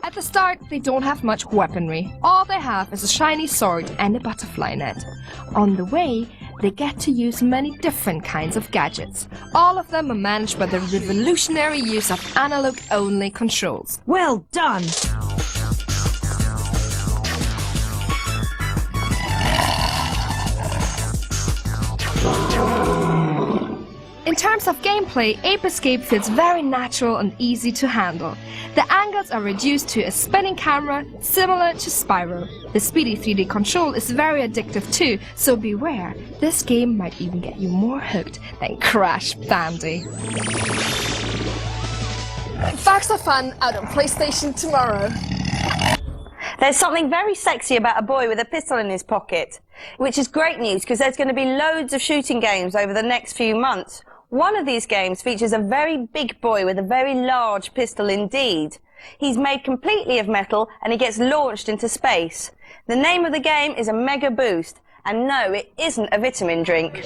At the start, they don't have much weaponry. All they have is a shiny sword and a butterfly net. On the way, they get to use many different kinds of gadgets. All of them are managed by the revolutionary use of analog-only controls. Well done! In terms of gameplay, Ape Escape feels very natural and easy to handle. The angles are reduced to a spinning camera, similar to Spyro. The speedy 3D control is very addictive too, so beware, this game might even get you more hooked than Crash Bandy. Facts are fun out on PlayStation tomorrow. There's something very sexy about a boy with a pistol in his pocket, which is great news because there's going to be loads of shooting games over the next few months. One of these games features a very big boy with a very large pistol indeed. He's made completely of metal and he gets launched into space. The name of the game is a Mega Boost. And no, it isn't a vitamin drink.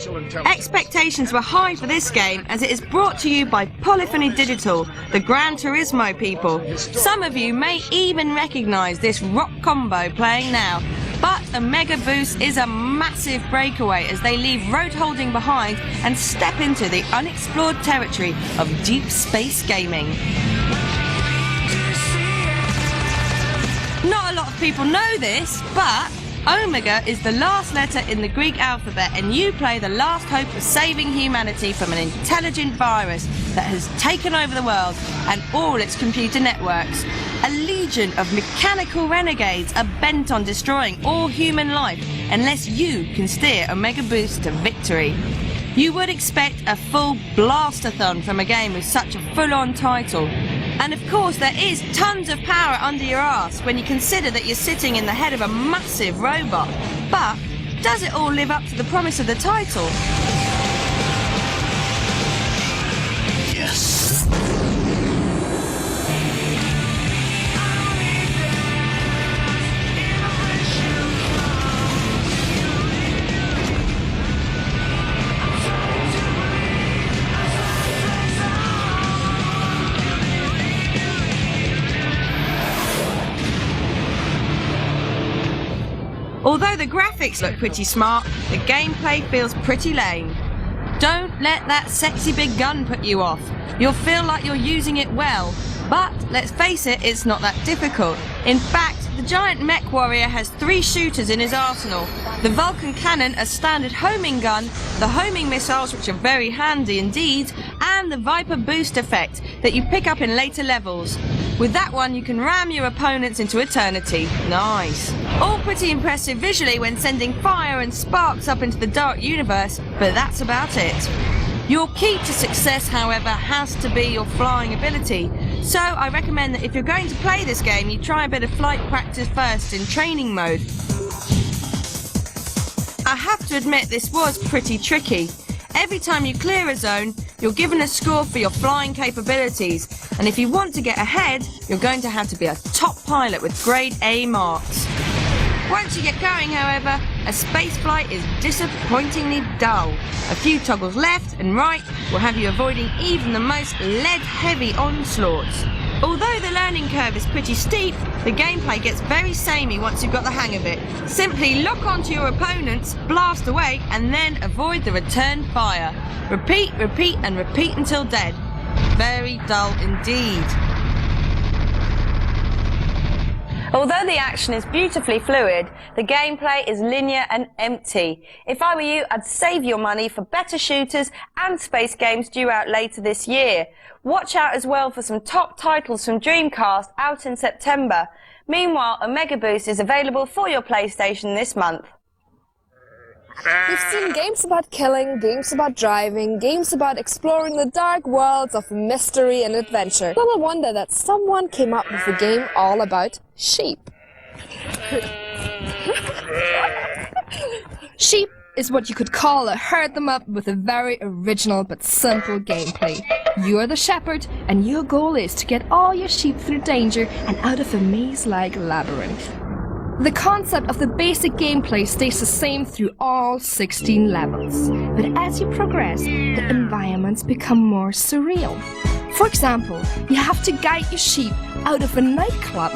Expectations were high for this game as it is brought to you by Polyphony Digital, the Gran Turismo people. Some of you may even recognise this rock combo playing now. But a Mega Boost is a massive breakaway as they leave road holding behind and step into the unexplored territory of deep space gaming. Not a lot of people know this, but Omega is the last letter in the Greek alphabet, and you play the last hope of saving humanity from an intelligent virus that has taken over the world and all its computer networks. A legion of mechanical renegades are bent on destroying all human life unless you can steer Omega Boost to victory. You would expect a full blastathon from a game with such a full-on title. And of course there is tons of power under your arse when you consider that you're sitting in the head of a massive robot. But does it all live up to the promise of the title? Yes. Although the graphics look pretty smart, the gameplay feels pretty lame. Don't let that sexy big gun put you off. You'll feel like you're using it well. But let's face it, it's not that difficult. In fact, the giant mech warrior has 3 shooters in his arsenal. The Vulcan cannon, a standard homing gun, the homing missiles, which are very handy indeed, and the Viper boost effect that you pick up in later levels. With that one, you can ram your opponents into eternity. Nice. All pretty impressive visually when sending fire and sparks up into the dark universe, but that's about it. Your key to success, however, has to be your flying ability. So I recommend that if you're going to play this game, you try a bit of flight practice first in training mode. I have to admit this was pretty tricky. Every time you clear a zone, you're given a score for your flying capabilities, and if you want to get ahead, you're going to have to be a top pilot with grade A marks. Once you get going, however, a space flight is disappointingly dull. A few toggles left and right will have you avoiding even the most lead-heavy onslaughts. Although the learning curve is pretty steep, the gameplay gets very samey once you've got the hang of it. Simply lock onto your opponents, blast away, and then avoid the return fire. Repeat, repeat, and repeat until dead. Very dull indeed. Although the action is beautifully fluid, the gameplay is linear and empty. If I were you, I'd save your money for better shooters and space games due out later this year. Watch out as well for some top titles from Dreamcast out in September. Meanwhile, Omega Boost is available for your PlayStation this month. We've seen games about killing, games about driving, games about exploring the dark worlds of mystery and adventure. Little wonder that someone came up with a game all about sheep. Sheep is what you could call a herd them up with a very original but simple gameplay. You are the shepherd, and your goal is to get all your sheep through danger and out of a maze-like labyrinth. The concept of the basic gameplay stays the same through all 16 levels, but as you progress, the environments become more surreal. For example, you have to guide your sheep out of a nightclub.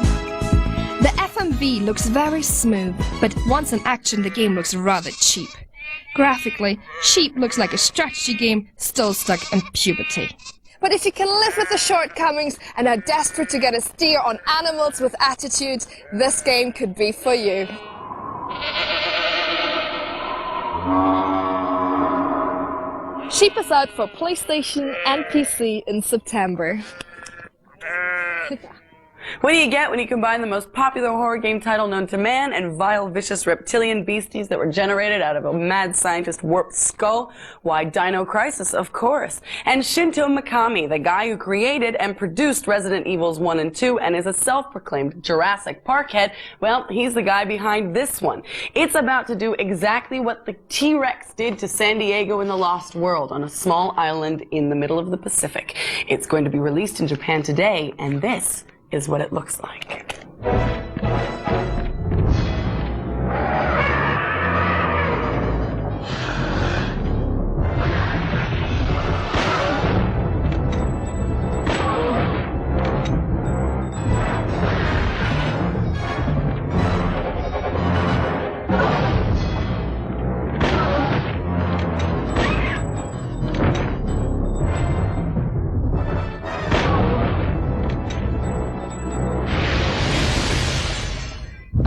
The FMV looks very smooth, but once in action the game looks rather cheap. Graphically, Sheep looks like a strategy game still stuck in puberty. But if you can live with the shortcomings and are desperate to get a steer on animals with attitudes, this game could be for you. Sheep is out for PlayStation and PC in September. What do you get when you combine the most popular horror game title known to man and vile, vicious reptilian beasties that were generated out of a mad scientist warped skull? Why, Dino Crisis, of course. And Shinto Mikami, the guy who created and produced Resident Evils 1 and 2 and is a self-proclaimed Jurassic Park head, well, he's the guy behind this one. It's about to do exactly what the T-Rex did to San Diego in the Lost World on a small island in the middle of the Pacific. It's going to be released in Japan today, and this is what it looks like.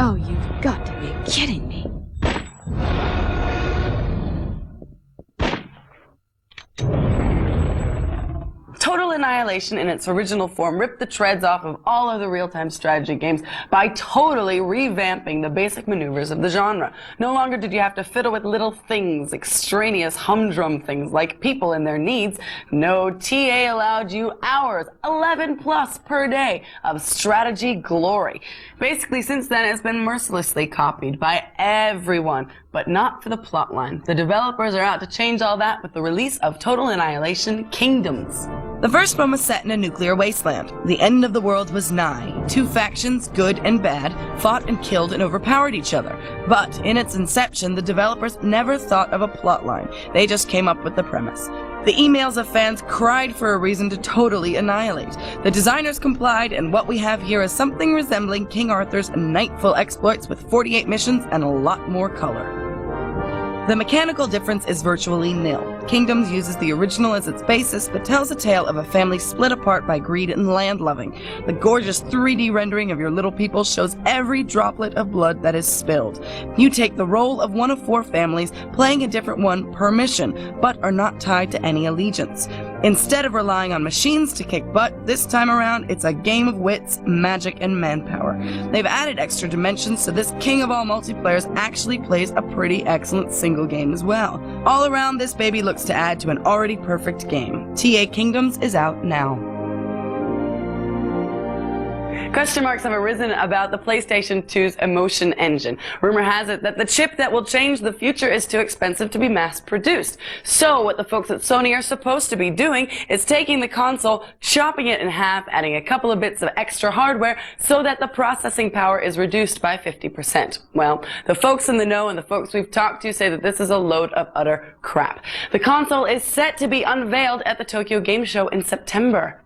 Oh, you've got to be kidding me. Total Annihilation in its original form ripped the treads off of all other real-time strategy games by totally revamping the basic maneuvers of the genre. No longer did you have to fiddle with little things, extraneous humdrum things like people and their needs. No, TA allowed you hours, 11 plus per day, of strategy glory. Basically, since then, it's been mercilessly copied by everyone, but not for the plotline. The developers are out to change all that with the release of Total Annihilation Kingdoms. The first one was set in a nuclear wasteland. The end of the world was nigh. Two factions, good and bad, fought and killed and overpowered each other. But in its inception, the developers never thought of a plotline. They just came up with the premise. The emails of fans cried for a reason to totally annihilate. The designers complied, and what we have here is something resembling King Arthur's Nightfall exploits with 48 missions and a lot more color. The mechanical difference is virtually nil. Kingdoms uses the original as its basis, but tells a tale of a family split apart by greed and land-loving. The gorgeous 3D rendering of your little people shows every droplet of blood that is spilled. You take the role of one of 4 families, playing a different one per mission, but are not tied to any allegiance. Instead of relying on machines to kick butt, this time around it's a game of wits, magic, and manpower. They've added extra dimensions, so this king of all multiplayers actually plays a pretty excellent single game as well. All around, this baby looks to add to an already perfect game. TA Kingdoms is out now. Question marks have arisen about the PlayStation 2's Emotion Engine. Rumor has it that the chip that will change the future is too expensive to be mass-produced. So what the folks at Sony are supposed to be doing is taking the console, chopping it in half, adding a couple of bits of extra hardware so that the processing power is reduced by 50%. Well, the folks in the know and the folks we've talked to say that this is a load of utter crap. The console is set to be unveiled at the Tokyo Game Show in September.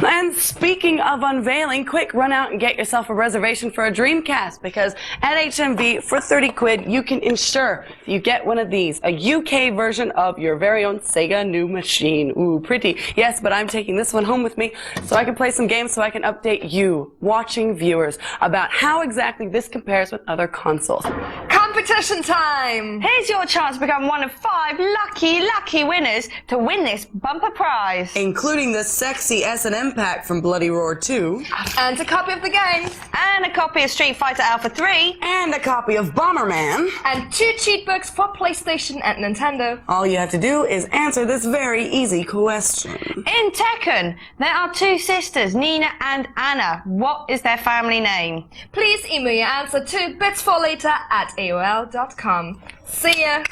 And speaking of unveiling, quick, run out and get yourself a reservation for a Dreamcast, because at HMV, for 30 quid, you can ensure you get one of these, a UK version of your very own Sega New Machine. Ooh, pretty. Yes, but I'm taking this one home with me so I can play some games so I can update you, watching viewers, about how exactly this compares with other consoles. Competition time! Here's your chance to become one of 5 lucky winners to win this bumper prize. Including the sexy S&M pack from Bloody Roar 2. And a copy of the game. And a copy of Street Fighter Alpha 3. And a copy of Bomberman. And 2 cheat books for PlayStation and Nintendo. All you have to do is answer this very easy question. In Tekken, there are 2 sisters, Nina and Anna. What is their family name? Please email your answer to bitsforlater@aol.com. See ya!